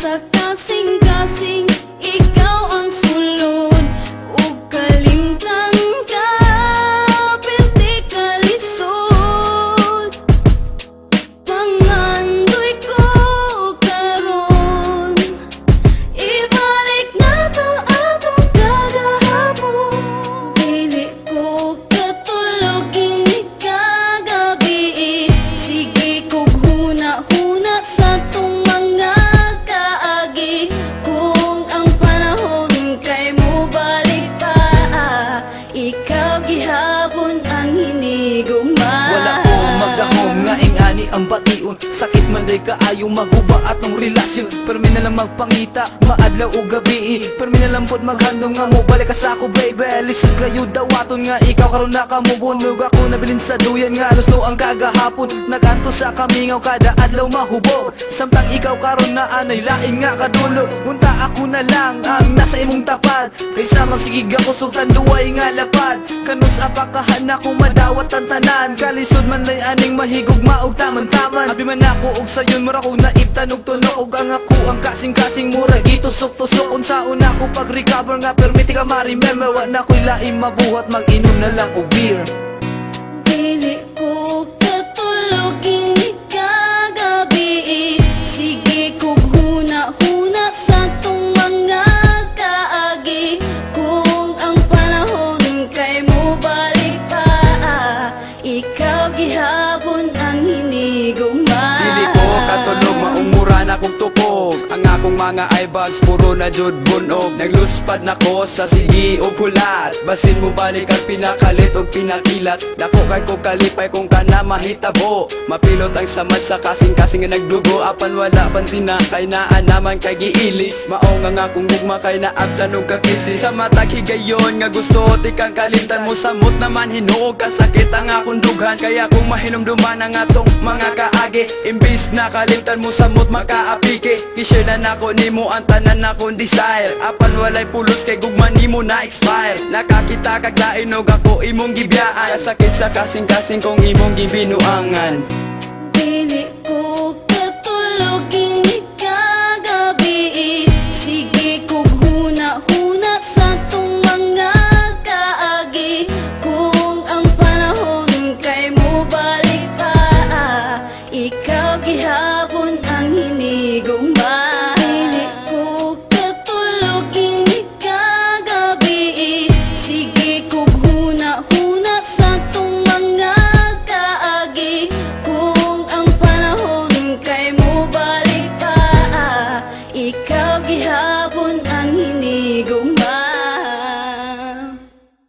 sa kasing-kasing, ikaw ang sulod. Ug kalimtan ka, perti ka lisod. Pangandoy ko karon, ibalik na to atong kagahapon. Dili ko katulog ini kagabi, sige kog huna-huna sa tong mga kaagi. Kung ang panahon kay mo balik pa, ikaw gihapon ang hinigugma. Wala ko magdahom nga ingani ang bation. Sakit man day kaayo maguba atong relasyon. Pero mi nalang magpangita, maadlaw o gabi. Pero mi nalang pod maghandom nga mo balik ka sa ako baby. Lisod kayo dawaton nga ikaw karon na kamubunog. Ako nabilin sa duyan nga alos no ang kagahapon. Naganto sa kamingaw kada adlaw mahubog. Samtang ikaw karon na anay lain nga kadulo. Unta ako na lang ang nasa imong tapad. Kaysa magsigig ako sultan duway nga lapad. Kanus apakahan ako madawat ang tanan. Kalisod man day aning mahigog maog taman-taman. Abi man ako og sayon mura ko naibtan og tunok. Og ang ako ang kasing-kasing mura gitusok-tusok. Unsaon ako pag-recover nga permiti ka ma-remember. Wa na ko'y laing mabuhat mag-inom na lang og beer. Dili ko katulog ini kagabi, sige kog huna-huna sa tong mga kaagi. Kung ang panahon kay mo balik pa, ikaw gihapon ang hinigugma. Dili ko katulog maumura na kong tupog. Ang akong mga eyebags puro na jud bunog. Nagluspad na ko sa sigi o hulat. Basin mo balik ang pinakalit o pinakilat. Dako kay ko kalipay kung ka na mahitabo. Mapilot ang samad sa kasing-kasing nga nagdugo. Apan wala pansin na kay naa naman kay giilis. Mao nga akong gugma kay naabtan og kakisi. Sa matag higayon nga gusto tikang kalimtan mo. Samot naman hinuog kasakit ang akong dughan. Kaya kung mahinumduman ang atong mga kaagi. Imbis na kalimtan mo samot makaapike. Kishare na nako nimo ang tanan akong desire. Apan walay pulos kay gugma nimo na expire. Nakakita kag lain og ako imong gibiyaan. Kasakit sa kasing-kasing kong imong gibinuangan. Dili